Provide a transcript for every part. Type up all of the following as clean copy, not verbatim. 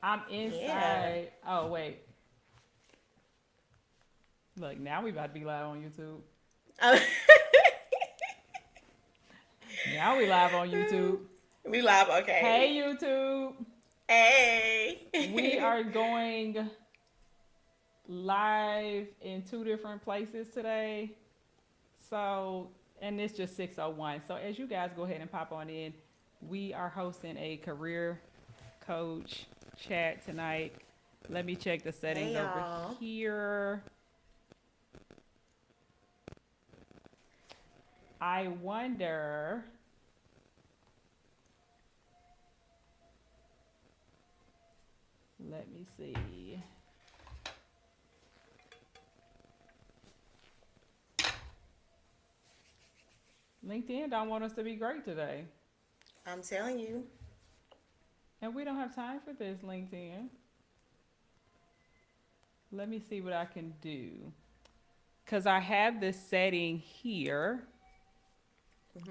I'm Yeah. inside. Oh wait, look now we about to be live on YouTube. Oh. Now we live on YouTube. We live. Hey Okay. YouTube, we Hey. are going live in two different places today. So, and it's just 6:01. So as you guys go ahead and pop on in, we are hosting a career coach chat tonight. Let me check the settings Hey, over y'all. here. I wonder, let me see. LinkedIn don't want us to be great today. I'm telling you. And we don't have time for this, LinkedIn. Let me see what I can do. Because I have this setting here.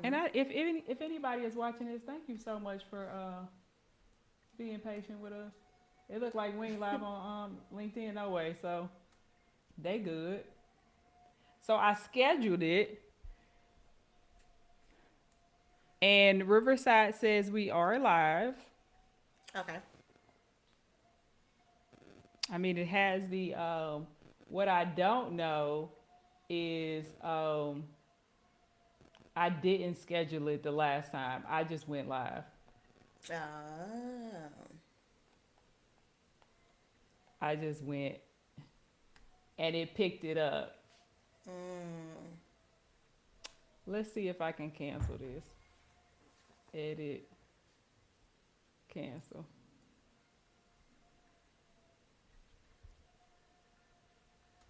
And Hmm. if anybody is watching this, thank you so much for being patient with us. It looked like we ain't live on LinkedIn no way, so they good. So I scheduled it, and Riverside says we are live. Okay. I mean, it has the what I don't know is I didn't schedule it the last time. I just went live. Oh. I just went and it picked it up. Mm. Let's see if I can cancel this. Edit, cancel.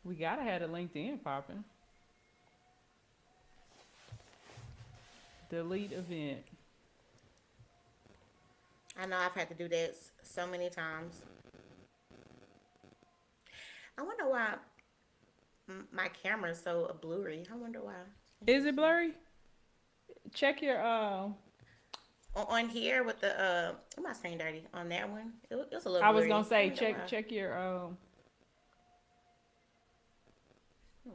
We gotta have a LinkedIn popping. Delete event. I know I've had to do this so many times. I wonder why my camera's so blurry. I wonder why. Is it Interesting. blurry? Check your On here with the my screen dirty on that one. It was a little I was gonna blurry. I say wonder check why. check your Hmm.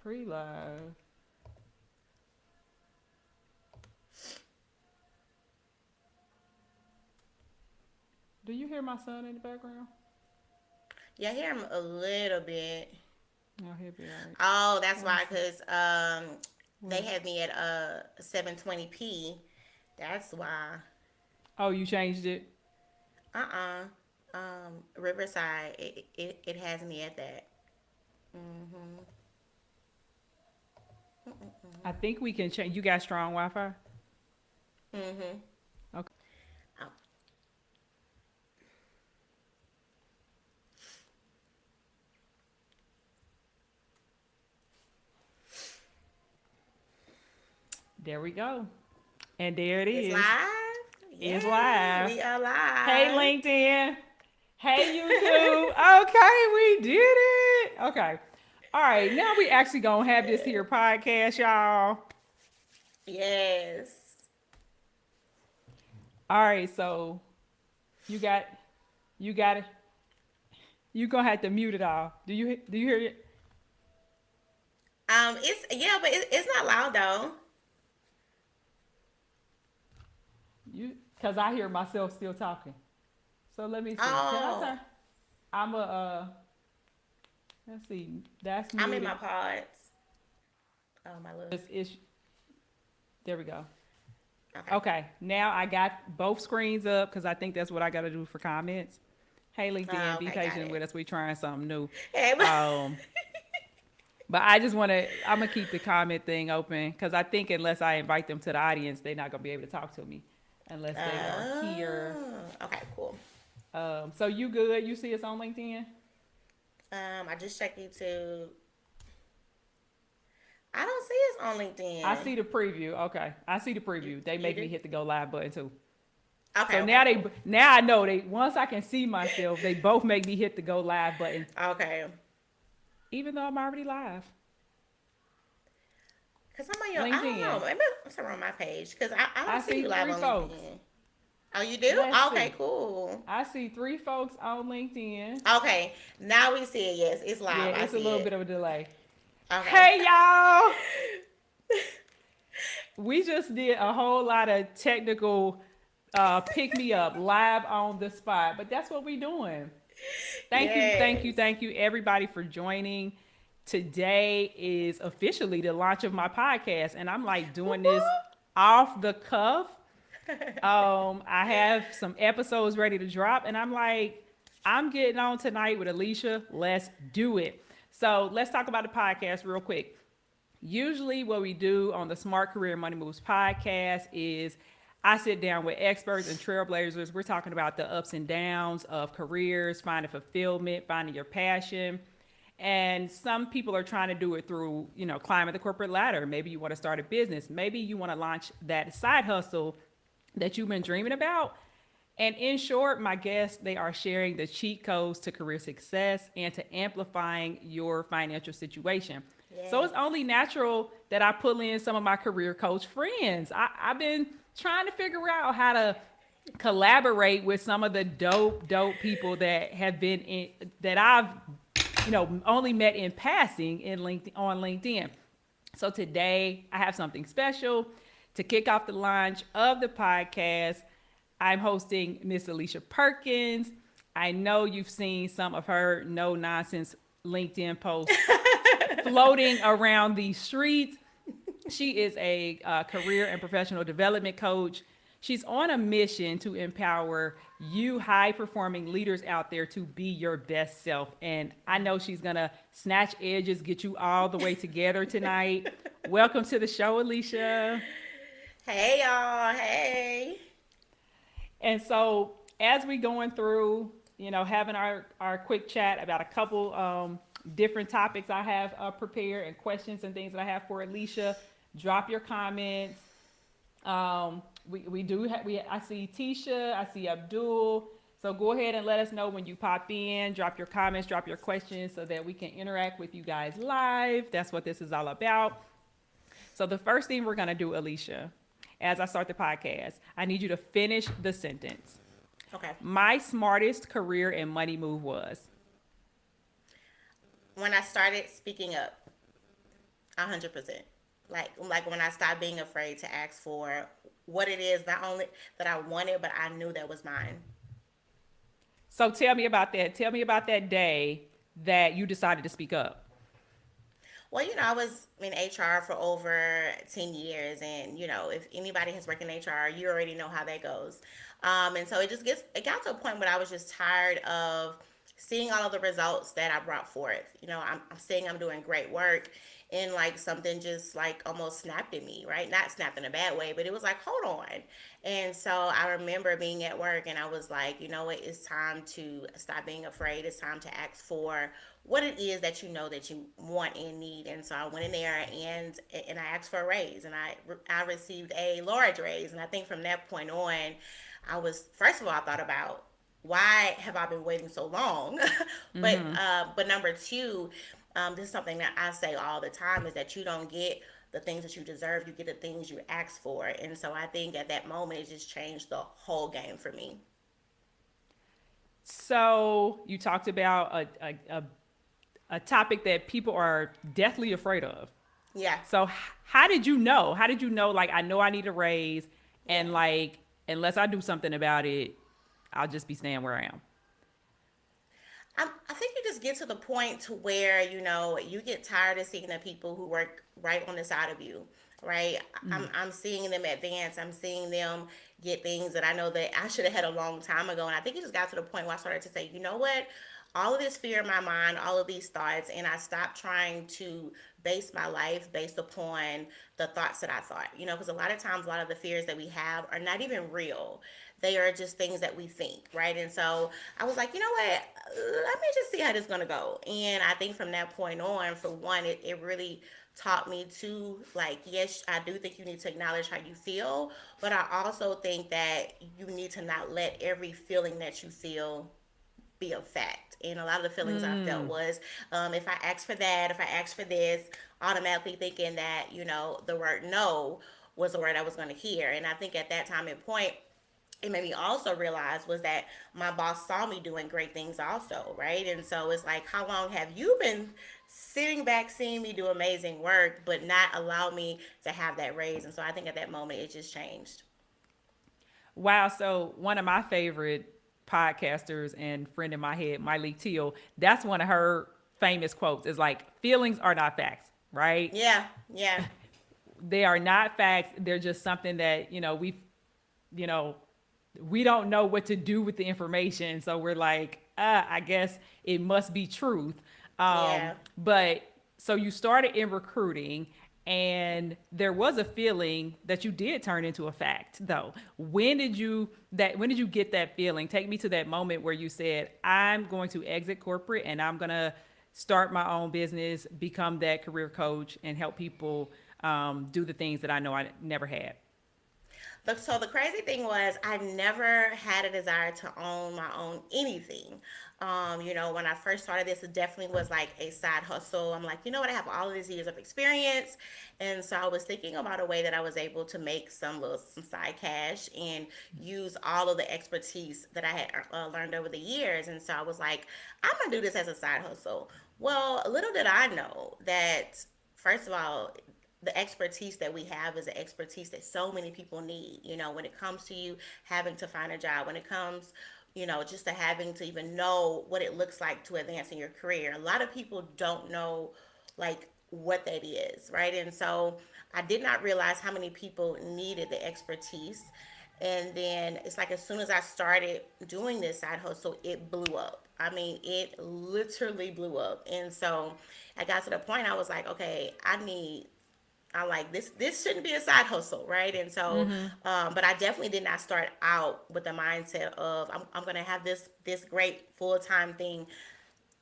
pre-live. Do you hear my son in the background? Yeah, I hear him a little bit. No, he'll be alright. Oh, that's Let me why, see. cause they What? had me at 720p. That's why. Oh, you changed it? Riverside. It has me at that. Mhm. I think we can change. You got strong Wi-Fi? Mhm. Okay. Oh, There we go. And there it it's is. live. It's Yay! live. We are Hey live. LinkedIn. Hey YouTube. Okay, we did it. Okay. All right. Now we actually gonna have this here podcast, y'all. Yes. All right. So you got you got it. You gonna have to mute it all. Do you hear it? It's yeah, but it's not loud though. You because I hear myself still talking. So let me see. Can I Oh, turn? I'm a let's see. That's I'm in my muted. pods. Oh, my little. It's there we go. Okay. Okay, now I got both screens up because I think that's what I got to do for comments. Hey, Oh, LinkedIn, be okay, got patient with it. us. We trying something new. Hey, Um, but I just want to. I'm gonna keep the comment thing open because I think unless I invite them to the audience, they're not gonna be able to talk to me unless they are here. okay, cool. So you good? You see us on LinkedIn? I just checked YouTube. I don't see us on I LinkedIn. see the preview. Okay, I see the You preview. They you make me do? hit the go live button too. Okay, So okay, now they cool. now I know they once I can see myself, they both make me hit the go live button, Okay. even though I'm already live. Cause I'm on your, I don't know, LinkedIn. maybe I'm somewhere on my page. Cause I I don't see see you live three on folks. LinkedIn. Oh, you do? Let's Okay, see. cool. I see three folks on LinkedIn. Okay, now we see it. Yes, it's Yeah, live. I it's a see little it. bit of a delay. Okay. Hey y'all! We just did a whole lot of technical pick me up live on the spot, but that's what we're doing. Thank you, thank you, Yes. thank you, everybody, for joining. Today is officially the launch of my podcast, and I'm like doing Whoop, this off the cuff. whoop. I have some episodes ready to drop, and I'm like, I'm getting on tonight with Alicia. Let's do it. So let's talk about the podcast real quick. Usually, what we do on the Smart Career Money Moves podcast is I sit down with experts and trailblazers. We're talking about the ups and downs of careers, finding fulfillment, finding your passion. And some people are trying to do it through, climbing the corporate ladder. Maybe you want to start a business. Maybe you want to launch that side hustle that you've been dreaming about. And in short, my guests, they are sharing the cheat codes to career success and to amplifying your financial situation. So it's Yes. only natural that I pull in some of my career coach friends. I've been trying to figure out how to collaborate with some of the dope people that have been in, that I've, only met in passing in LinkedIn on LinkedIn. So today I have something special to kick off the launch of the podcast. I'm hosting Miss Alicia Perkins. I know you've seen some of her no nonsense LinkedIn posts floating around the streets. She is a career and professional development coach. She's on a mission to empower you high performing leaders out there to be your best self. And I know she's going to snatch edges, get you all the way together tonight. Welcome to the show, Alicia. Hey y'all. Hey. And so, as we going through, having our quick chat about a couple different topics I have prepared and questions and things that I have for Alicia, drop your comments. We do I see Tisha, I see Abdul. So go ahead and let us know when you pop in. Drop your comments, drop your questions, so that we can interact with you guys live. That's what this is all about. So the first thing we're gonna do, Alicia, as I start the podcast, I need you to finish the sentence. Okay. My smartest career and money move was. When I started speaking up, 100%. Like when I stopped being afraid to ask for what it is, not only that I wanted, but I knew that was mine. So tell me about that. Tell me about that day that you decided to speak up. Well, I was in HR for over 10 years. And, if anybody has worked in HR, you already know how that goes. And so it got to a point where I was just tired of seeing all of the results that I brought forth. I'm seeing I'm doing great work, and like something just like almost snapped at me, right? Not snapped in a bad way, but it was like, hold on. And so I remember being at work and I was like, you know what? It's time to stop being afraid. It's time to ask for what it is that you know that you want and need. And so I went in there and I asked for a raise, and I received a large raise. And I think from that point on, I was, first of all, I thought about, why have I been waiting so long? But number two, this is something that I say all the time, is that you don't get the things that you deserve, you get the things you ask for. And so I think at that moment, it just changed the whole game for me. So you talked about a topic that people are deathly afraid of. Yeah. So how did you know? How did you know, like, I know I need a raise, and like, unless I do something about it, I'll just be staying where I am? I think you just get to the point to where, you get tired of seeing the people who work right on the side of you, right? I'm seeing them advance. I'm seeing them get things that I know that I should have had a long time ago. And I think it just got to the point where I started to say, you know what? All of this fear in my mind, all of these thoughts, and I stopped trying to base my life based upon the thoughts that I thought, because a lot of times, a lot of the fears that we have are not even real. They are just things that we think, right? And so I was like, you know what? Let me just see how this is going to go. And I think from that point on, for one, it really taught me to, like, yes, I do think you need to acknowledge how you feel, but I also think that you need to not let every feeling that you feel be a fact. And a lot of the feelings I felt was, if I asked for that, if I asked for this, automatically thinking that, the word no was the word I was going to hear. And I think at that time and point, it made me also realize was that my boss saw me doing great things also, right? And so it's like, how long have you been sitting back seeing me do amazing work, but not allow me to have that raise? And so I think at that moment, it just changed. Wow. So one of my favorite podcasters and friend in my head, Miley Teal, that's one of her famous quotes is like, feelings are not facts, right? Yeah, yeah. They are not facts. They're just something that, you know, we don't know what to do with the information. So we're like, I guess it must be truth. Yeah. But so you started in recruiting and there was a feeling that you did turn into a fact though. When did you get that feeling? Take me to that moment where you said, I'm going to exit corporate and I'm going to start my own business, become that career coach and help people do the things that I know I never had. So the crazy thing was, I never had a desire to own my own anything. When I first started this, it definitely was like a side hustle. I'm like, you know what? I have all of these years of experience, and so I was thinking about a way that I was able to make some side cash and use all of the expertise that I had learned over the years. And so I was like, I'm gonna do this as a side hustle. Well, little did I know that, first of all, the expertise that we have is the expertise that so many people need, when it comes to you having to find a job, when it comes, just to having to even know what it looks like to advance in your career. A lot of people don't know, like, what that is, right? And so I did not realize how many people needed the expertise. And then it's like, as soon as I started doing this side hustle, it blew up. I mean, it literally blew up. And so I got to the point I was like, okay, I like this. This shouldn't be a side hustle, right? And so, but I definitely did not start out with the mindset of I'm going to have this great full time thing.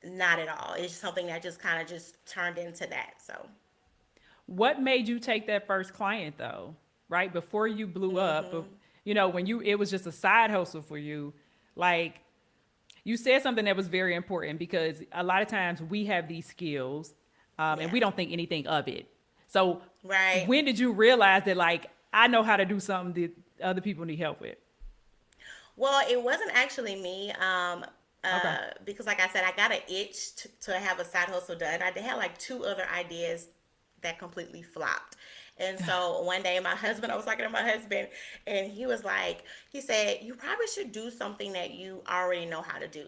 Not at all. It's something that just kind of just turned into that. So, What made you take that first client though? Right before you blew up, hmm when you it was just a side hustle for you, like you said something that was very important because a lot of times we have these skills and yeah, we don't think anything of it. So right. when did you realize that like I know how to do something that other people need help with? Well, it wasn't actually me. Okay. Because like I said, I got an itch to have a side hustle done. I had like two other ideas that completely flopped. And so one day, I was talking to my husband, and he said, you probably should do something that you already know how to do.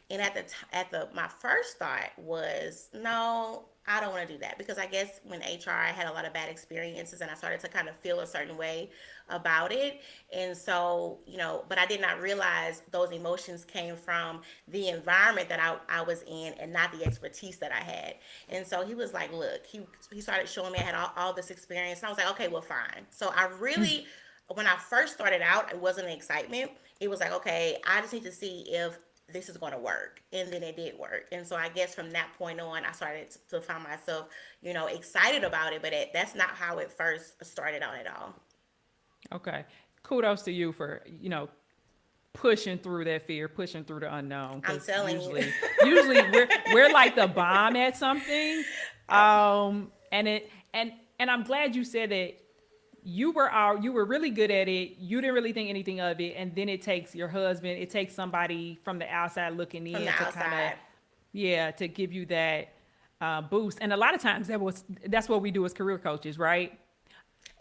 And my first thought was, no, I don't want to do that, because I guess when HR, I had a lot of bad experiences and I started to kind of feel a certain way about it. And so, but I did not realize those emotions came from the environment that I was in and not the expertise that I had. And so he was like, look, he started showing me I had all this experience. And I was like, okay, well, fine. So I really, when I first started out, it wasn't an excitement. It was like, okay, I just need to see if this is going to work. And then it did work. And so I guess from that point on, I started to find myself, excited about it. But that's not how it first started out at all. Okay. Kudos to you for, pushing through that fear, pushing through the unknown. I'm Because telling you. usually we're like the bomb at something. And I'm glad you said that you were really good at it. You didn't really think anything of it. And then it takes your husband, it takes somebody from the outside looking From in the to kind of, outside. yeah, to give you that boost. And a lot of times that's what we do as career coaches, right?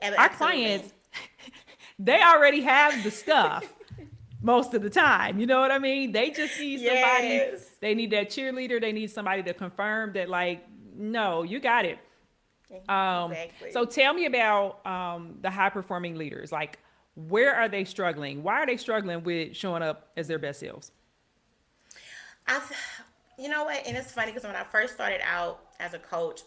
Our Absolutely. clients, they already have the stuff most of the time. You know what I mean? They just need somebody, Yes. they need that cheerleader, they need somebody to confirm that, like, no, you got it. So Exactly. tell me about the high performing leaders. Like, where are they struggling? Why are they struggling with showing up as their best selves? I, you know what? And it's funny because when I first started out as a coach,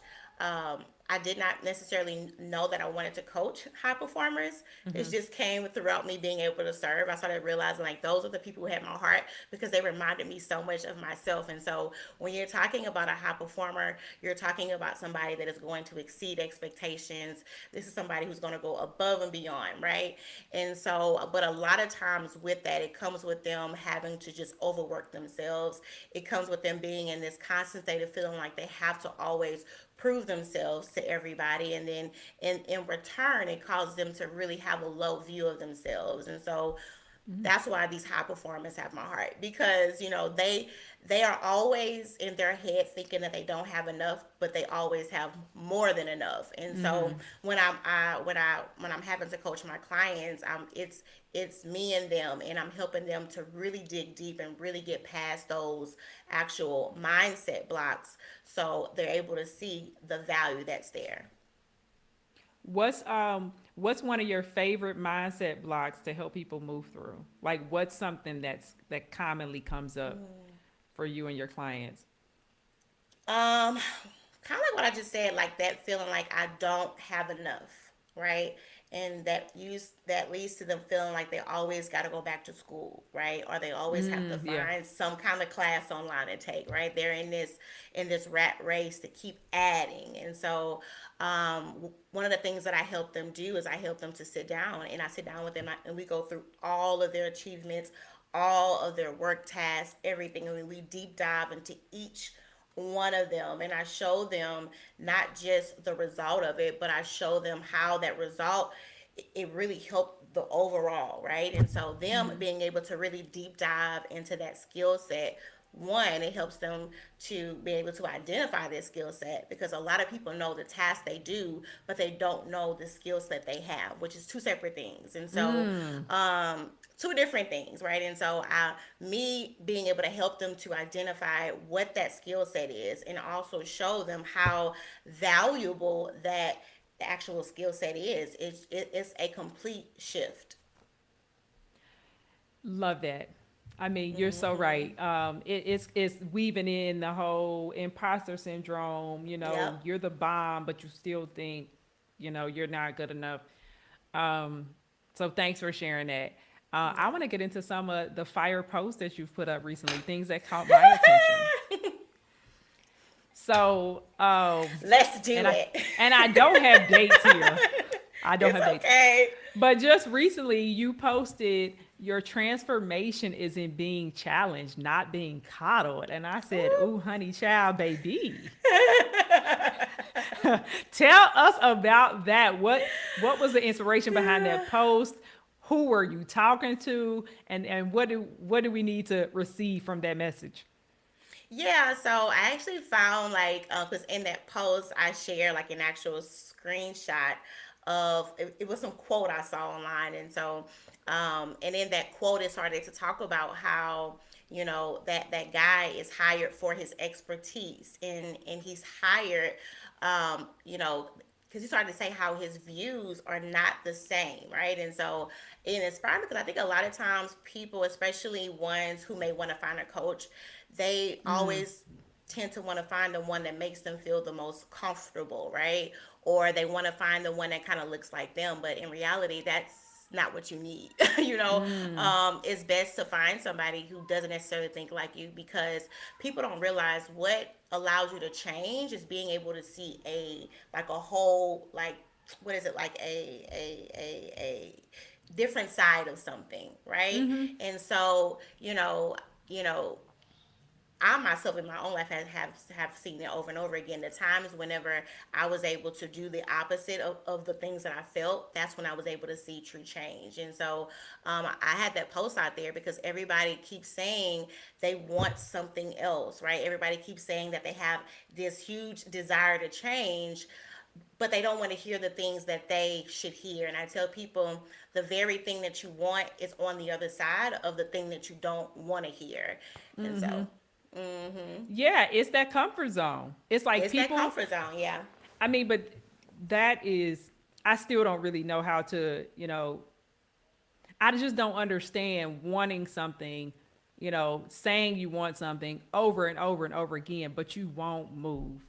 I did not necessarily know that I wanted to coach high performers. It just came throughout me being able to serve. I started realizing like those are the people who had my heart because they reminded me so much of myself. And so when you're talking about a high performer, you're talking about somebody that is going to exceed expectations. This is somebody who's going to go above and beyond, right? And so, but a lot of times with that, it comes with them having to just overwork themselves. It comes with them being in this constant state of feeling like they have to always prove themselves to everybody, and then in return it causes them to really have a low view of themselves. And so that's why these high performers have my heart, because they are always in their head thinking that they don't have enough, but they always have more than enough. And so when I'm having to coach my clients, it's me and them, and I'm helping them to really dig deep and really get past those actual mindset blocks, so they're able to see the value that's there. What's one of your favorite mindset blocks to help people move through? Like what's something that commonly comes up for you and your clients? Um, Kind of like what I just said, like that feeling like I don't have enough, right? And that leads to them feeling like they always got to go back to school, right? Or they always have to Yeah. find some kind of class online to take, right? They're in this rat race to keep adding. And so, one of the things that I help them do is I help them to sit down, and I sit down with them, and we go through all of their achievements, all of their work tasks, everything, and we deep dive into each one of them, and I show them not just the result of it, but I show them how that result, it really helped the overall, right? And so them being able to really deep dive into that skill set, one, it helps them to be able to identify their skill set, because a lot of people know the task they do, but they don't know the skill set they have, which is two separate things. And so, two different things, right? And so, me being able to help them to identify what that skill set is, and also show them how valuable that the actual skill set is, it's a complete shift. Love that. I mean, you're so right. It's weaving in the whole imposter syndrome. You know, Yep. you're the bomb, but you still think, you're not good enough. Um, so thanks for sharing that. I want to get into some of the fire posts that you've put up recently, things that caught my attention. So, Let's do and I it. and I don't have dates here. I don't It's have dates. okay. But just recently, you posted your transformation is in being challenged, not being coddled. And I said, "Ooh, honey, child, baby, tell us about that. What was the inspiration behind that post? Who were you talking to, and what do we need to receive from that message?" Yeah, so I actually found like, because in that post I share like an actual screenshot of it was some quote I saw online, and so, and in that quote it started to talk about how, that guy is hired for his expertise, and he's hired, because he started to say how his views are not the same, right? And so it inspired me, because I think a lot of times people, especially ones who may want to find a coach, they always tend to want to find the one that makes them feel the most comfortable, right? Or they want to find the one that kind of looks like them, but in reality, that's not what you need. It's best to find somebody who doesn't necessarily think like you, because people don't realize what allows you to change is being able to see a whole, like, what is it, like a different side of something, right? And so, you know I myself in my own life have seen it over and over again. The times whenever I was able to do the opposite of the things that I felt, that's when I was able to see true change. And so, I had that post out there because everybody keeps saying they want something else, right? Everybody keeps saying that they have this huge desire to change, but they don't want to hear the things that they should hear. And I tell people the very thing that you want is on the other side of the thing that you don't want to hear. And so, Yeah, it's that comfort zone. It's like it's that people. comfort zone, yeah. I mean, but that is. I still don't really know how to. I just don't understand wanting something. Saying you want something over and over and over again, but you won't move.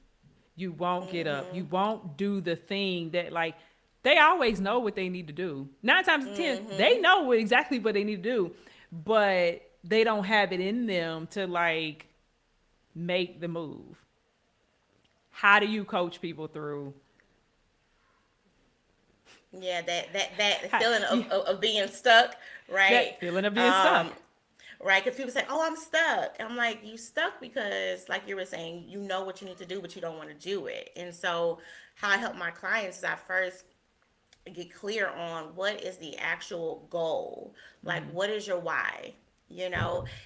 You won't get up. You Mhm. won't do the thing that, like, they always know what they need to do. 9 times out of 10, they Mhm. know exactly what they need to do, but they don't have it in them to like make the move. How do you coach people through? Yeah, that How, feeling yeah, of being stuck, right? that feeling of being Um, stuck. right? Because people say, "Oh, I'm stuck." I'm like, "You stuck because, like you were saying, you know what you need to do, but you don't want to do it." And so, how I help my clients is I first get clear on what is the actual goal, like what is your why,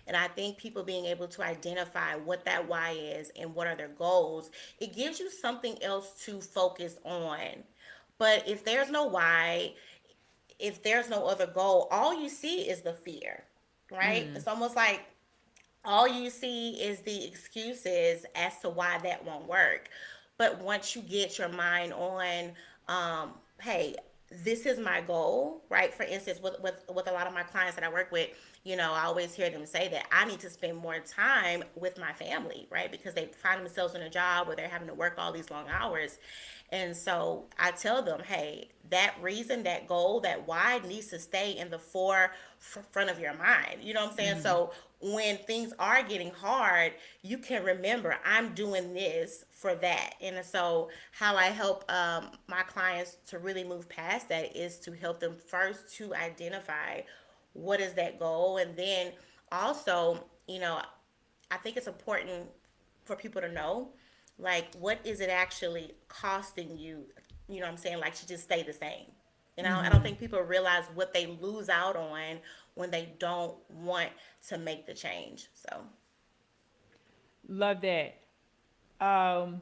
and I think people being able to identify what that why is and what are their goals, it gives you something else to focus on. But if there's no why, if there's no other goal, all you see is the fear, right? It's almost like all you see is the excuses as to why that won't work. But once you get your mind on, hey, this is my goal, right? For instance, with a lot of my clients that I work with, I always hear them say that I need to spend more time with my family, right? Because they find themselves in a job where they're having to work all these long hours. And so I tell them, hey, that reason, that goal, that why needs to stay in the forefront of your mind. You know what I'm saying? So when things are getting hard, you can remember I'm doing this for that. And so how I help my clients to really move past that is to help them first to identify what is that goal, and then also, I think it's important for people to know, like, what is it actually costing you, what I'm saying, like, to just stay the same. I don't think people realize what they lose out on when they don't want to make the change. So, Love that. Um,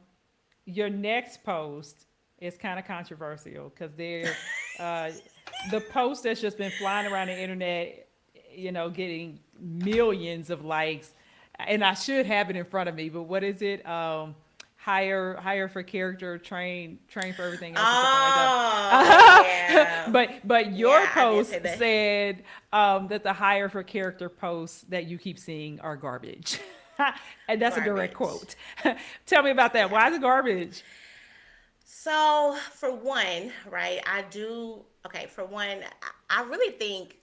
your next post is kind of controversial because uh, the post that's just been flying around the internet, getting millions of likes, and I should have it in front of me. But what is it? Hire for character, train for everything else, or something like oh, that. yeah. But your Yeah, I did say post that. said that the hire for character posts that you keep seeing are garbage. And that's a direct Garbage. quote. Tell me about that. Yeah. Why is it garbage? So, for one, right, okay, for one, I really think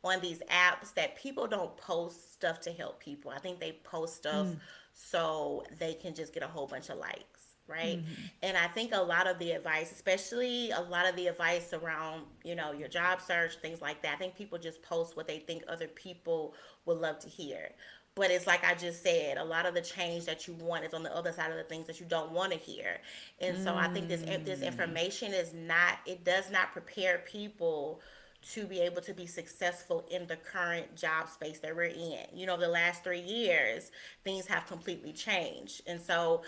on these apps that people don't post stuff to help people. I think they post stuff so they can just get a whole bunch of likes, right? And I think a lot of the advice, especially a lot of the advice around, your job search, things like that, I think people just post what they think other people would love to hear. But it's like I just said, a lot of the change that you want is on the other side of the things that you don't want to hear. And so I think this information is not, it does not prepare people to be able to be successful in the current job space that we're in. The last 3 years, things have completely changed. And so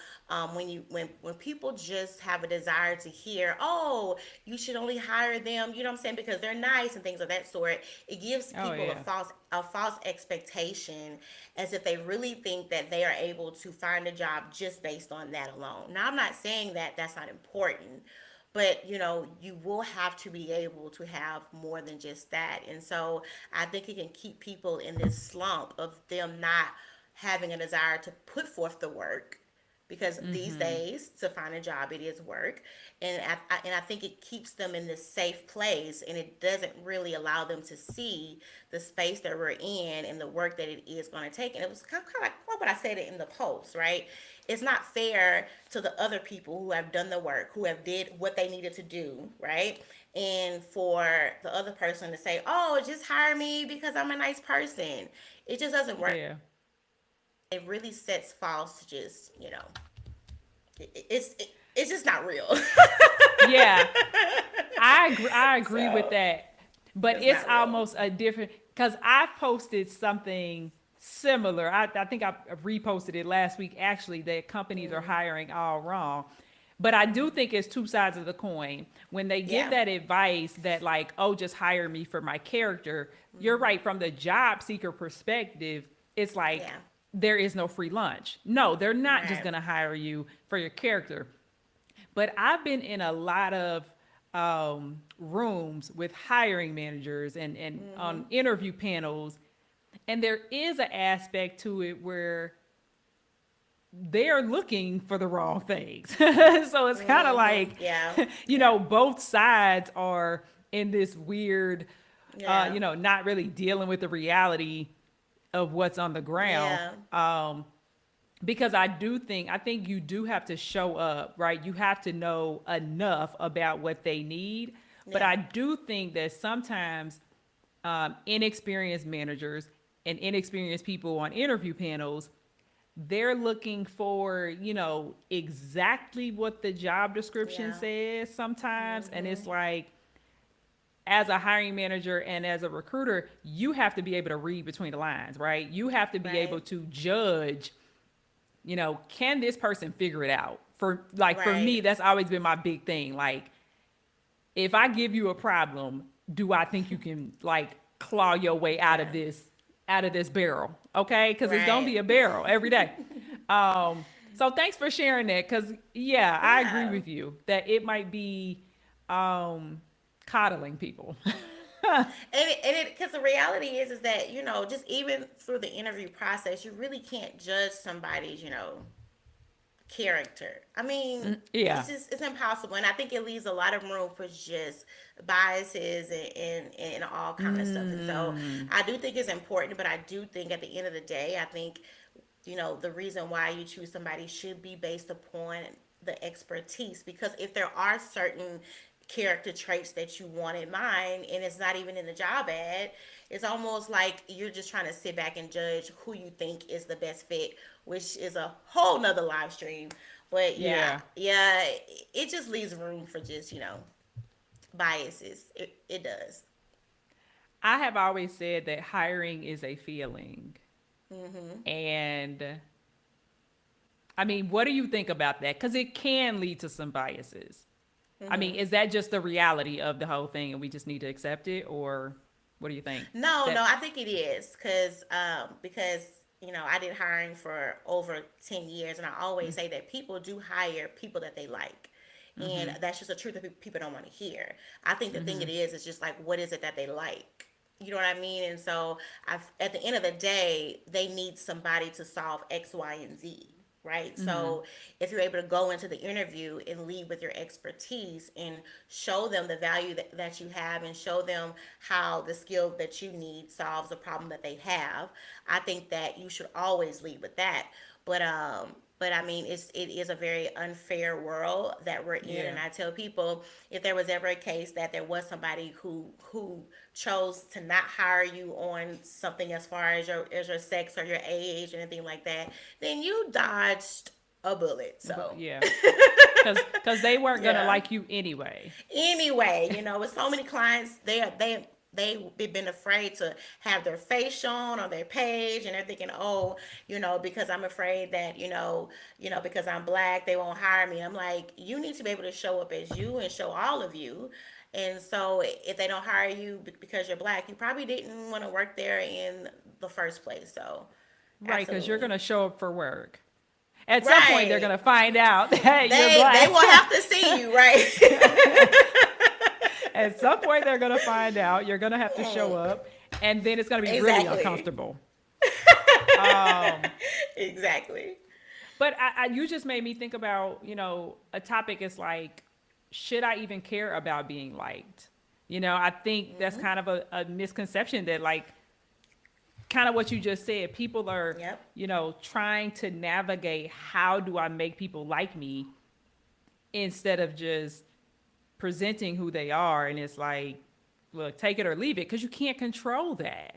when people just have a desire to hear, oh, you should only hire them, you know what I'm saying, because they're nice and things of that sort, it gives Oh people yeah. a false expectation, as if they really think that they are able to find a job just based on that alone. Now, I'm not saying that that's not important, but you will have to be able to have more than just that. And so I think it can keep people in this slump of them not having a desire to put forth the work, because these days to find a job, it is work. And I think it keeps them in this safe place, and it doesn't really allow them to see the space that we're in and the work that it is going to take. And it was kind of like what I said in the post, right? It's not fair to the other people who have done the work, who have did what they needed to do, right? And for the other person to say, oh, just hire me because I'm a nice person. It just doesn't work. Yeah. It really sets false, just, it's just not real. Yeah. I agree with So that. But it's it's not real. almost a different, because I posted something similar. I think I reposted it last week actually, that companies are Mm, hiring all wrong. But I do think it's two sides of the coin. When they give yeah. that advice that, like, oh, just hire me for my character, you're Hmm. right. From the job seeker perspective, it's like Yeah. there is no free lunch. No, they're not just Right. going to hire you for your character. But I've been in a lot of rooms with hiring managers and on Hmm. interview panels, and there is an aspect to it where they're looking for the wrong things. So it's kind of like, Yeah. you Yeah. know, both sides are in this weird, Yeah. not really dealing with the reality of what's on the ground. Yeah. Because I think you do have to show up, right? You have to know enough about what they need. But Yeah. I do think that sometimes inexperienced managers and inexperienced people on interview panels, they're looking for, exactly what the job description Yeah. says sometimes. And Mm-hmm. it's like, as a hiring manager and as a recruiter, you have to be able to read between the lines, right? You have to be able Right. to judge, can this person figure it out? For Right. me, that's always been my big thing. Like, if I give you a problem, do I think you can like claw your way Yeah. out of this barrel? Okay, because it's gonna Right. be a barrel every day. So thanks for sharing that. Because yeah, I agree Yeah. with you that it might be coddling people. And because the reality is that just even through the interview process, you really can't judge somebody's character. I mean, Yeah, it's impossible, and I think it leaves a lot of room for just biases and all kind of stuff. And so I do think it's important, but I do think at the end of the day, I think the reason why you choose somebody should be based upon the expertise, because if there are certain character traits that you want in mind and it's not even in the job ad, it's almost like you're just trying to sit back and judge who you think is the best fit, which is a whole nother live stream. But yeah, yeah. yeah, it just leaves room for just biases. It does. I have always said that hiring is a feeling, and I mean, what do you think about that? Because it can lead to some biases. I mean, is that just the reality of the whole thing and we just need to accept it? Or what do you think? No, no, That, I think it is because I did hiring for over 10 years, and I always say that people do hire people that they like, and that's just the truth that people don't want to hear. I think the thing it is just like, what is it that they like? You know what I mean? And so, at the end of the day, they need somebody to solve X, Y, and Z. Right. So if you're able to go into the interview and lead with your expertise and show them the value that you have and show them how the skill that you need solves the problem that they have, I think that you should always lead with that. But I mean, it is a very unfair world that we're in, yeah. and I tell people, if there was ever a case that there was somebody who chose to not hire you on something as far as your sex or your age or anything like that, then you dodged a bullet. But So yeah, because they weren't going to yeah. like you anyway. Anyway, with so many clients, they've been afraid to have their face shown on their page, and they're thinking, oh, because I'm afraid that because I'm black, they won't hire me. I'm like, you need to be able to show up as you and show all of you. And so, if they don't hire you because you're black, you probably didn't want to work there in the first place. So, Right, because you're going absolutely. to show up for work. At some point, they're going Right. to find out that you're They black. will have to see you, right? At some point, they're going to find out. You're going to have to show up. And then it's going to be really Exactly. uncomfortable. Exactly. But you just made me think about, a topic is like, should I even care about being liked? I think that's kind of a misconception that, like, kind of what you just said, people are, Yep. trying to navigate how do I make people like me instead of just presenting who they are. And it's like, look, take it or leave it because you can't control that.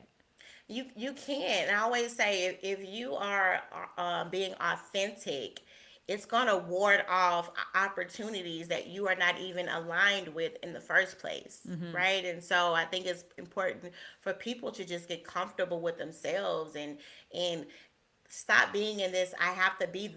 You can. I always say, if you are being authentic, it's gonna ward off opportunities that you are not even aligned with in the first place, right? And so I think it's important for people to just get comfortable with themselves and stop being in this, I have to be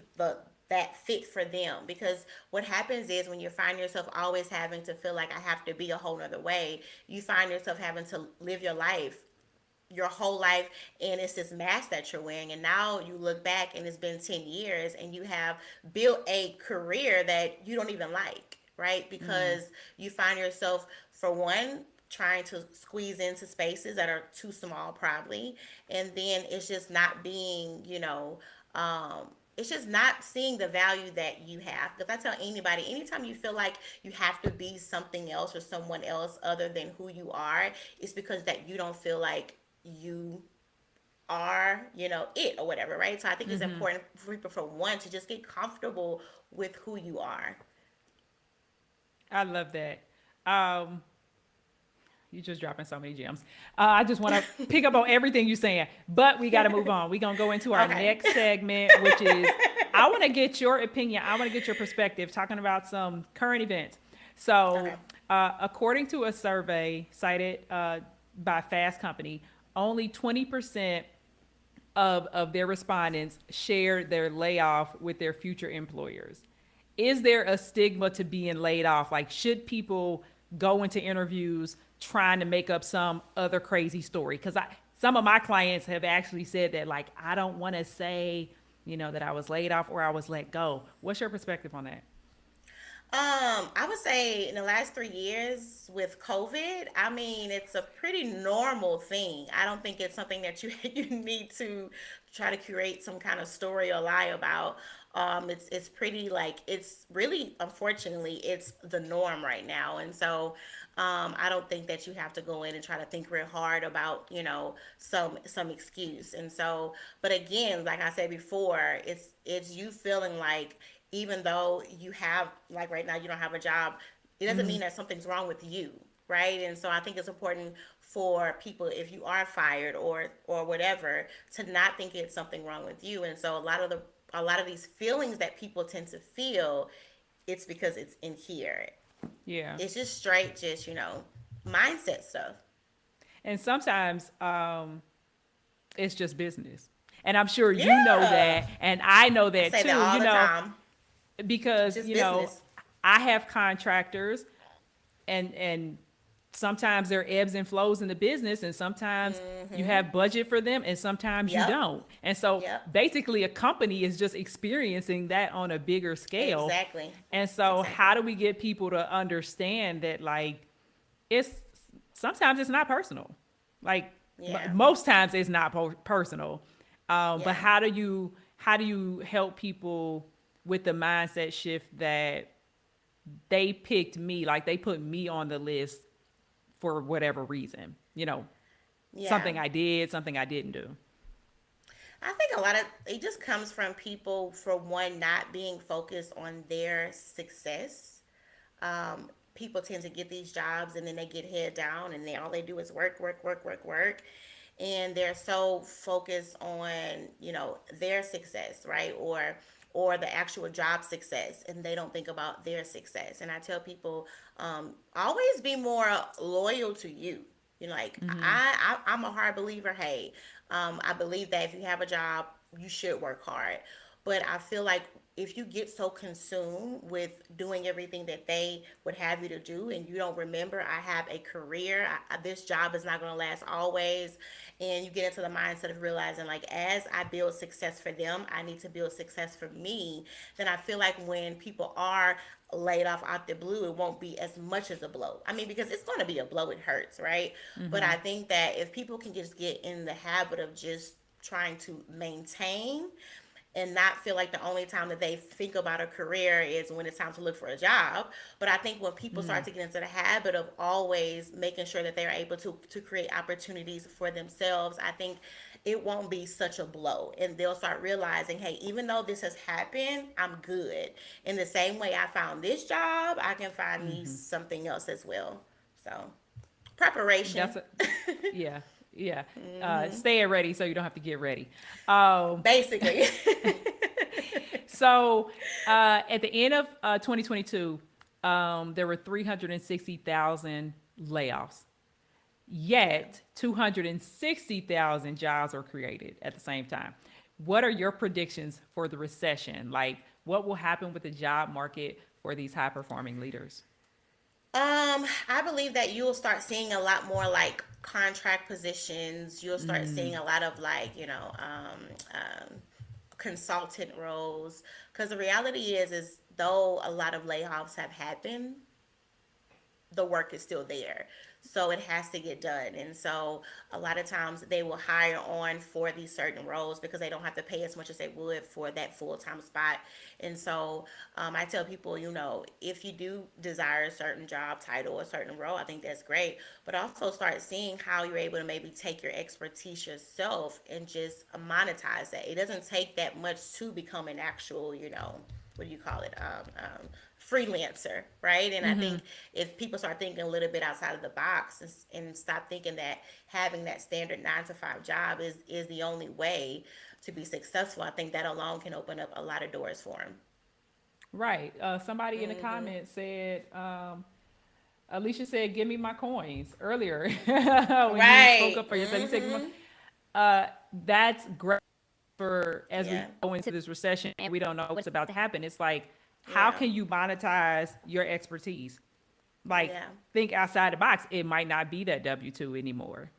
that fit for them. Because what happens is, when you find yourself always having to feel like I have to be a whole nother way, you find yourself having to live your whole life, and it's this mask that you're wearing, and now you look back and it's been 10 years and you have built a career that you don't even like, right? Because you find yourself, for one, trying to squeeze into spaces that are too small, probably, and then it's just not being, it's just not seeing the value that you have. Because I tell anybody, anytime you feel like you have to be something else or someone else other than who you are, it's because that you don't feel like you are, it or whatever, right? So I think it's Mm-hmm. important for people, for one, to just get comfortable with who you are. I love that. Um, you just dropping so many gems. I just want to pick up on everything you're saying, but we got to move on. We're going to go into our Okay. next segment, which is I want to get your opinion. I want to get your perspective talking about some current events. So, Okay. according to a survey cited by Fast Company, only 20% of their respondents shared their layoff with their future employers. Is there a stigma to being laid off? Like, should people go into interviews trying to make up some other crazy story? Because some of my clients have actually said that, like, I don't want to say, that I was laid off or I was let go. What's your perspective on that? I would say in the last 3 years with COVID, I mean, it's a pretty normal thing. I don't think it's something that you you need to try to create some kind of story or lie about. It's pretty, like, it's really, unfortunately, it's the norm right now, and so I don't think that you have to go in and try to think real hard about, some excuse. And so, but again, like I said before, it's you feeling like, even though you have, like, right now you don't have a job, it doesn't mean that something's wrong with you, right? And so I think it's important for people, if you are fired or whatever, to not think it's something wrong with you. And so a lot of these feelings that people tend to feel, it's because it's in here. Yeah. It's just straight, just, mindset stuff. And sometimes it's just business. And I'm sure you know Yeah. that. And I know I that say that too, all the time. It's because, just business. I have contractors and sometimes there are ebbs and flows in the business and sometimes you Mm-hmm. have budget for them and sometimes you Yep. don't. And so Yep. basically a company is just experiencing that on a bigger scale. Exactly. And so how Exactly. do we get people to understand that, like, it's sometimes it's not personal. Like, Yeah. most times it's not personal. But Yeah. how do you help people with the mindset shift that they picked me, like they put me on the list for whatever reason, Yeah. something I did, something I didn't do. I think a lot of it just comes from people, for one, not being focused on their success. People tend to get these jobs and then they get head down and all they do is work, work, work, work, work. And they're so focused on, their success, right? Or the actual job success, and they don't think about their success. And I tell people, always be more loyal to you. Like, I'm a hard believer. Hey, I believe that if you have a job, you should work hard. But I feel like if you get so consumed with doing everything that they would have you to do, and you don't remember, I have a career, this job is not going to last always, and you get into the mindset of realizing, like, as I build success for them, I need to build success for me, then I feel like when people are laid off out the blue, it won't be as much as a blow. I mean, because it's going to be a blow, it hurts, right? But I think that if people can just get in the habit of just trying to maintain and not feel like the only time that they think about a career is when it's time to look for a job. But I think when people start to get into the habit of always making sure that they're able to create opportunities for themselves, I think it won't be such a blow. And they'll start realizing, hey, even though this has happened, I'm good. In the same way I found this job, I can find me something else as well. So, preparation, That's a Yeah, yeah. Stay ready so you don't have to get ready. Um, basically. so at the end of 2022, there were 360,000 layoffs. Yet 260,000 jobs were created at the same time. What are your predictions for the recession? Like, what will happen with the job market for these high performing leaders? I believe that you'll start seeing a lot more, like, contract positions. You'll start seeing a lot of, like, consultant roles. Because the reality is though a lot of layoffs have happened, the work is still there. So it has to get done. And so a lot of times they will hire on for these certain roles because they don't have to pay as much as they would for that full time spot. And so I tell people, if you do desire a certain job title, a certain role, I think that's great. But also start seeing how you're able to maybe take your expertise yourself and just monetize that. It doesn't take that much to become an actual, what do you call it? Freelancer, right? And I think if people start thinking a little bit outside of the box and stop thinking that having that standard 9 to 5 job is the only way to be successful, I think that alone can open up a lot of doors for them. Right. Somebody in the comments said, Alicia said, "Give me my coins" earlier when you spoke Right. up for yourself. You said, "Give me that's great for as we Yeah. go into this recession and we don't know what's about to happen. It's like, how Yeah. can you monetize your expertise? Like, Yeah. think outside the box. It might not be that W-2 anymore.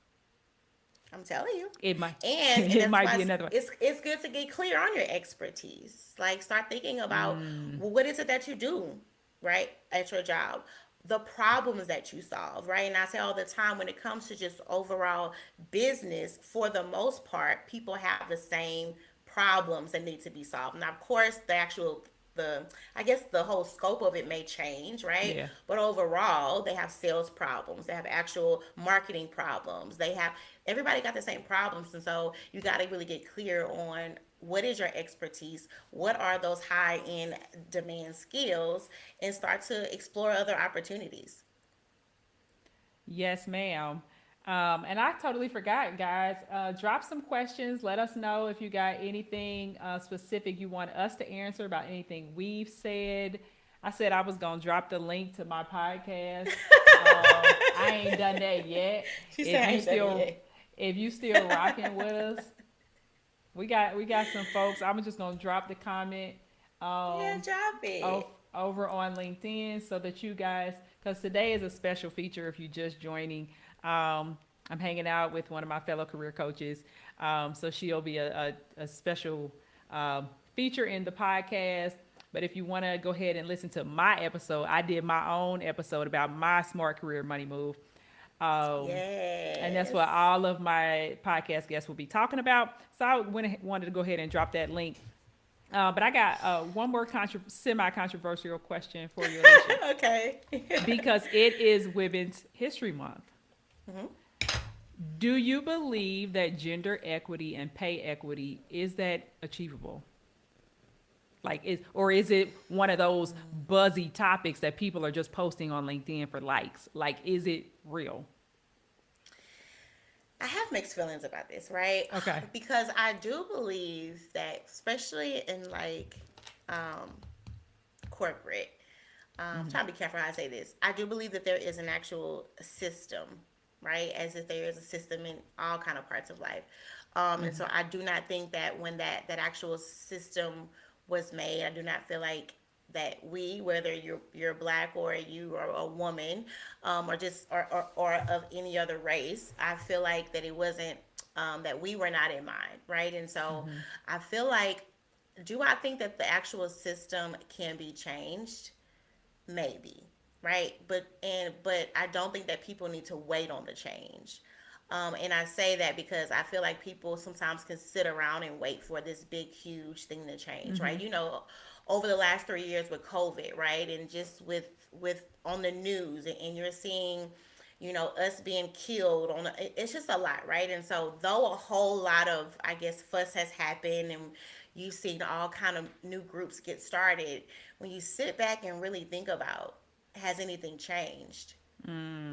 I'm telling you. It might, And it that's might why be it's, another one. it's it's good to get clear on your expertise. Like start thinking about, well, what is it that you do, right, at your job? The problems that you solve, right? And I say all the time when it comes to just overall business, for the most part, people have the same problems that need to be solved. Now, of course, the I guess the whole scope of it may change, right? Yeah. But overall, they have sales problems, they have actual marketing problems, they have everybody got the same problems. And so you got to really get clear on what is your expertise, what are those high end demand skills, and start to explore other opportunities. Yes, ma'am. And I totally forgot, guys. Drop some questions. Let us know if you got anything specific you want us to answer about anything we've said. I said I was gonna drop the link to my podcast. I ain't done that yet. She said If I you ain't done it still, yet. if you still rocking with us, we got some folks. I'm just gonna drop the comment. Yeah, Um, drop o- it. over on LinkedIn so that you guys, because today is a special feature if you're just joining. I'm hanging out with one of my fellow career coaches. So she'll be a special feature in the podcast. But if you want to go ahead and listen to my episode, I did my own episode about my smart career money move. Um, and that's what Yes. all of my podcast guests will be talking about. So I wanted to go ahead and drop that link. But I got one more semi-controversial question for you, Alicia, Okay. because it is Women's History Month. Do you believe that gender equity and pay equity is that achievable? Like, is it one of those buzzy topics that people are just posting on LinkedIn for likes? Like, is it real? I have mixed feelings about this, right? Okay. Because I do believe that, especially in like um, corporate, trying to be careful how I say this. I do believe that there is an actual system, right? As if there is a system in all kind of parts of life. And so I do not think that when that actual system was made, I do not feel like that we, whether you're black or you are a woman, or just or of any other race, I feel like that it wasn't that we were not in mind, right? And so I feel like, do I think that the actual system can be changed? Maybe, right? But I don't think that people need to wait on the change. And I say that because I feel like people sometimes can sit around and wait for this big, huge thing to change, right? Over the last 3 years with COVID, right, and just with on the news, and you're seeing, us being killed it's just a lot, right? And so though a whole lot of, I guess, fuss has happened, and you've seen all kind of new groups get started, when you sit back and really think about, has anything changed?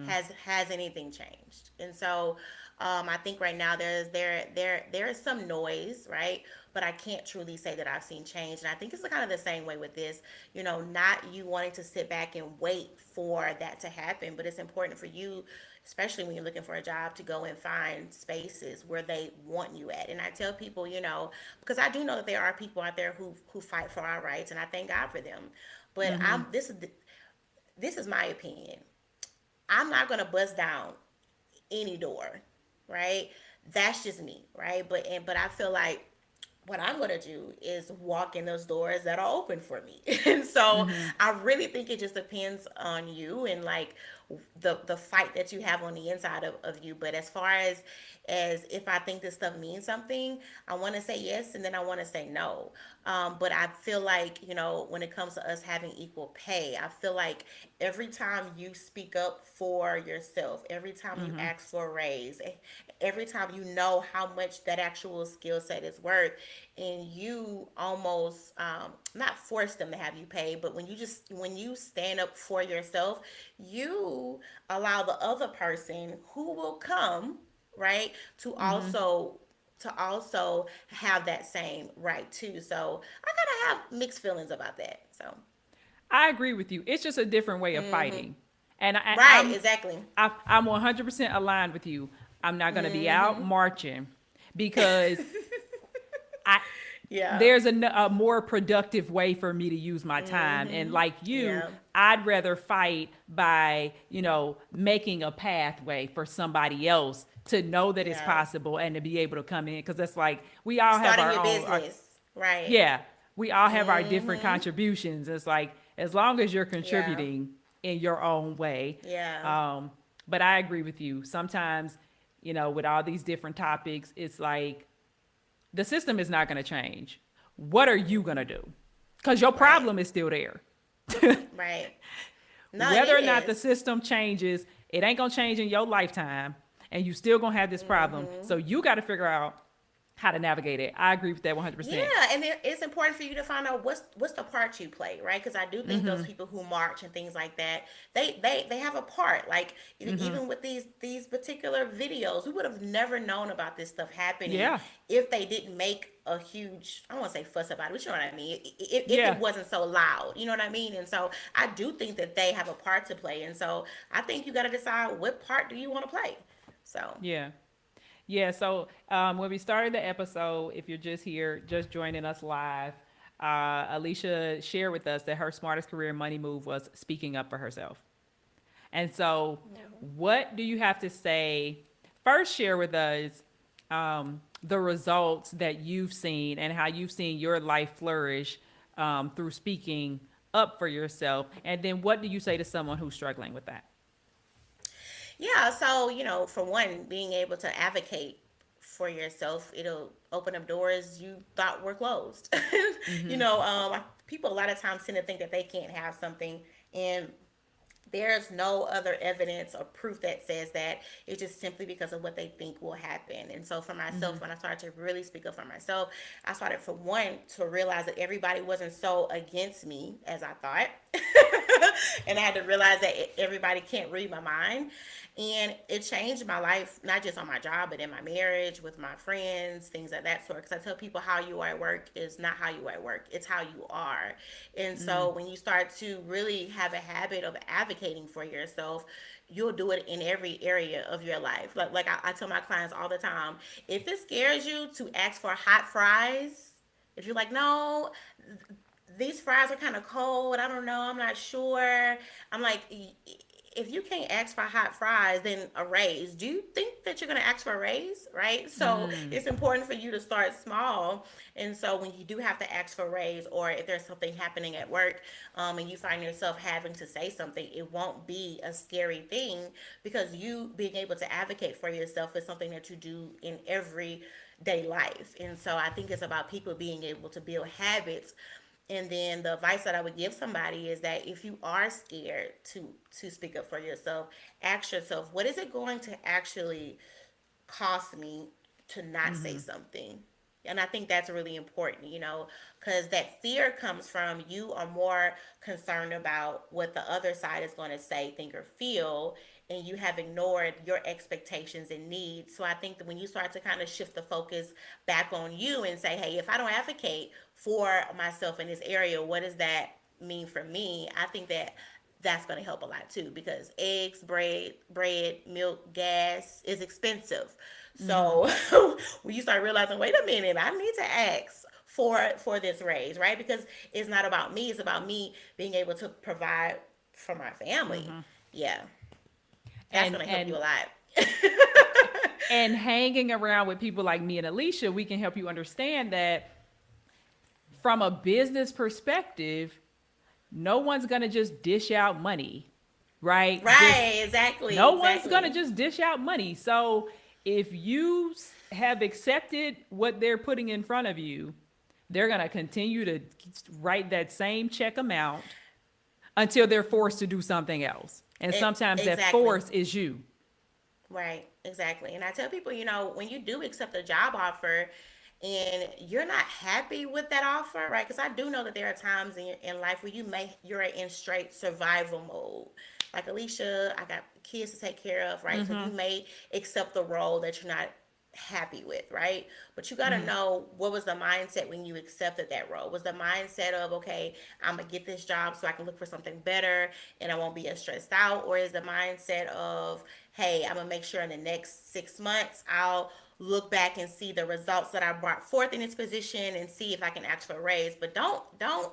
Has anything changed? And so I think right now there is some noise, right? But I can't truly say that I've seen change. And I think it's kind of the same way with this, not you wanting to sit back and wait for that to happen, but it's important for you, especially when you're looking for a job, to go and find spaces where they want you at. And I tell people, because I do know that there are people out there who fight for our rights, and I thank God for them. But this is my opinion. I'm not gonna bust down any door, right? That's just me, right? But I feel like what I'm gonna do is walk in those doors that are open for me. And so I really think it just depends on you and like the fight that you have on the inside of you. But as far as if I think this stuff means something, I want to say yes, and then I want to say no. But I feel like, when it comes to us having equal pay, I feel like every time you speak up for yourself, every time you Mm-hmm. ask for a raise, every time you know how much that actual skill set is worth, and you almost not force them to have you pay, but when you stand up for yourself, you allow the other person who will come, right, to Mm-hmm. also have that same right too. So I kind of have mixed feelings about that. So I agree with you. It's just a different way of fighting. And right, exactly. I'm 100% aligned with you. I'm not going to be out marching because I Yeah. there's a more productive way for me to use my time. And like you, Yeah. I'd rather fight by, making a pathway for somebody else to know that it's Yeah. possible and to be able to come in. Cause it's like, we all have Starting our your own, business. Right. yeah, we all have our different contributions. It's like, as long as you're Yeah. contributing in your own way. Yeah. Um, but I agree with you. Sometimes, with all these different topics, it's like, the system is not going to change. What are you going to do? Because your Right. problem is still there. Right. No, it Whether or not the is. system changes, it ain't going to change in your lifetime. And you still going to have this problem. So you got to figure out how to navigate it. I agree with that Yeah, 100%. and it's important for you to find out what's the part you play, right? Because I do think those people who march and things like that, they have a part. Like even with these particular videos, we would have never known about this stuff happening Yeah. if they didn't make a huge, I don't want to say fuss about it, but you know what I mean. If it Yeah. wasn't so loud, you know what I mean. And so I do think that they have a part to play, and so I think you got to decide what part do you want to play. So Yeah. Yeah, so when we started the episode, if you're just here, just joining us live, Alicia shared with us that her smartest career money move was speaking up for herself. And so, what do you have to say? First, share with us the results that you've seen and how you've seen your life flourish through speaking up for yourself. And then, what do you say to someone who's struggling with that? yeah, so for one, being able to advocate for yourself, it'll open up doors you thought were closed. People a lot of times tend to think that they can't have something, and there's no other evidence or proof that says that. It's just simply because of what they think will happen. And so for myself, when I started to really speak up for myself, I started, for one, to realize that everybody wasn't so against me as I thought. And I had to realize that everybody can't read my mind. And it changed my life, not just on my job, but in my marriage, with my friends, things of that sort. Because I tell people, how you are at work is not how you are at work, it's how you are. And so when you start to really have a habit of advocating for yourself, you'll do it in every area of your life. Like I tell my clients all the time, if it scares you to ask for hot fries, if you're like, no, these fries are kind of cold, I don't know, I'm not sure. I'm like, if you can't ask for hot fries, then a raise. Do you think that you're going to ask for a raise? Right? So it's important for you to start small. And so when you do have to ask for a raise, or if there's something happening at work, and you find yourself having to say something, it won't be a scary thing, because you being able to advocate for yourself is something that you do in everyday life. And so I think it's about people being able to build habits. And then the advice that I would give somebody is that if you are scared to speak up for yourself, ask yourself, what is it going to actually cost me to not say something? And I think that's really important, because that fear comes from you are more concerned about what the other side is going to say, think, or feel, and you have ignored your expectations and needs. So I think that when you start to kind of shift the focus back on you and say, hey, if I don't advocate for myself in this area, what does that mean for me? I think that that's going to help a lot too, because eggs, bread, milk, gas is expensive. So when you start realizing, wait a minute, I need to ask for this raise, right? Because it's not about me, it's about me being able to provide for my family. Yeah, that's And going to help you and a lot. and hanging around with people like me and Alicia, we can help you understand that from a business perspective, no one's going to just dish out money. right? Right, exactly, No one's exactly. gonna just dish out money. So if you have accepted what they're putting in front of you, they're gonna continue to write that same check amount until they're forced to do something else. And sometimes that Exactly. force is you. Right, exactly. And I tell people, when you do accept a job offer and you're not happy with that offer, right? Because I do know that there are times in life where you're in straight survival mode. Like Alicia, I got kids to take care of, right? So you may accept the role that you're not happy with, right? But you got to know what was the mindset when you accepted that role. Was the mindset of, okay, I'm going to get this job so I can look for something better and I won't be as stressed out? Or is the mindset of, hey, I'm going to make sure in the next 6 months I'll look back and see the results that I brought forth in this position and see if I can ask for a raise. But don't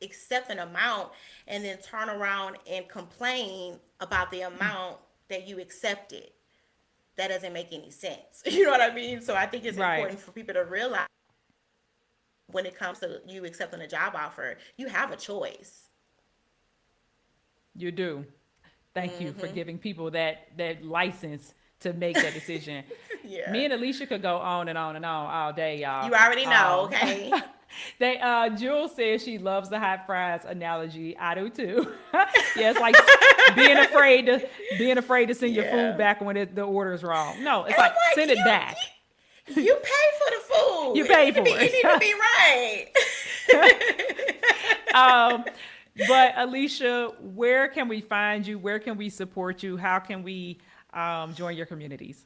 accept an amount and then turn around and complain about the amount that you accepted. That doesn't make any sense. You know what I mean? So I think it's Right. important for people to realize when it comes to you accepting a job offer, you have a choice. You do. Thank you for giving people that license to make that decision. Me Yeah. and Alicia could go on and on and on all day, y'all. You already know, okay? They Jules says she loves the hot fries analogy. I do too. Yeah, it's like being afraid to send your food Yeah. back when the order is wrong. No, it's And I'm like like, send it back. you pay for the food. You pay for It need to it. be right. um, but Alicia, where can we find you? Where can we support you? How can we join your communities?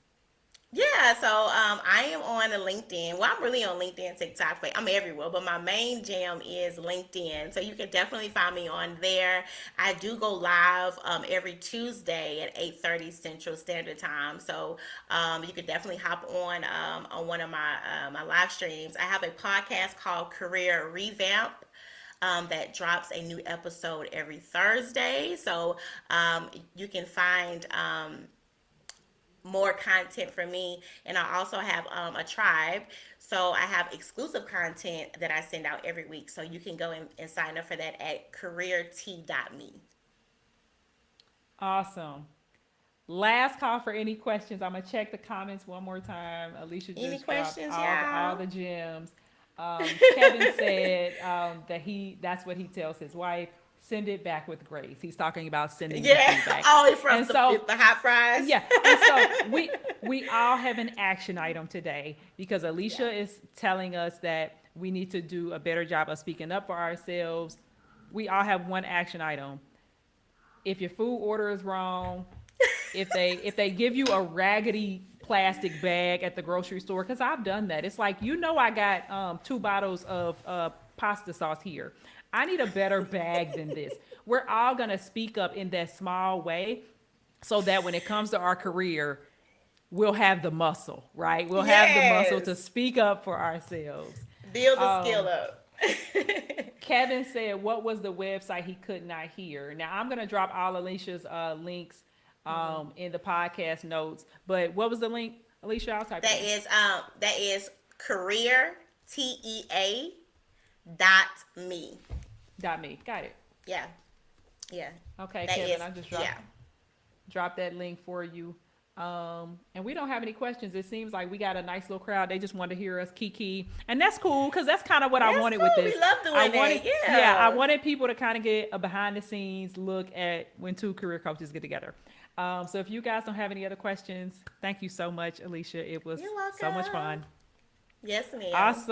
Yeah, so I am on LinkedIn. Well, I'm really on LinkedIn, TikTok, but I'm everywhere. But my main jam is LinkedIn, so you can definitely find me on there. I do go live every Tuesday at 8:30 Central Standard Time, so you could definitely hop on one of my live streams. I have a podcast called Career Revamp. That drops a new episode every Thursday. So you can find more content for me. And I also have a tribe. So I have exclusive content that I send out every week. So you can go and sign up for that at careert.me. Awesome. Last call for any questions. I'm gonna check the comments one more time. Alicia Any just dropped questions, all y'all? the gems. Kevin said that's what he tells his wife. Send it back with grace. He's talking about sending the Yeah. food back. Oh, from And so the hot fries. yeah, and so we all have an action item today because Yeah. Alicia is telling us that we need to do a better job of speaking up for ourselves. We all have one action item. If your food order is wrong, if they give you a raggedy plastic bag at the grocery store, because I've done that. It's like, I got 2 bottles of pasta sauce here. I need a better bag than this. We're all gonna speak up in that small way so that when it comes to our career, we'll have the muscle, right? We'll have the muscle to Yes. speak up for ourselves. Build the skill Um, up. Kevin said, "What was the website he could not hear?" Now I'm gonna drop all Alicia's links in the podcast notes. But what was the link, Alicia? I'll type it in. That is career dot me. .me. Got it. Yeah. Yeah. Okay, That Kevin. is I just yeah. dropped that link for you. And we don't have any questions. It seems like we got a nice little crowd. They just want to hear us kiki, and that's cool because that's kind of what I That's wanted with cool. this. We love doing I that. wanted, yeah, I Yeah. wanted people to kind of get a behind the scenes look at when two career coaches get together. So if you guys don't have any other questions, thank you so much, Alicia. It was You're so much welcome. fun. Yes, ma'am. Awesome.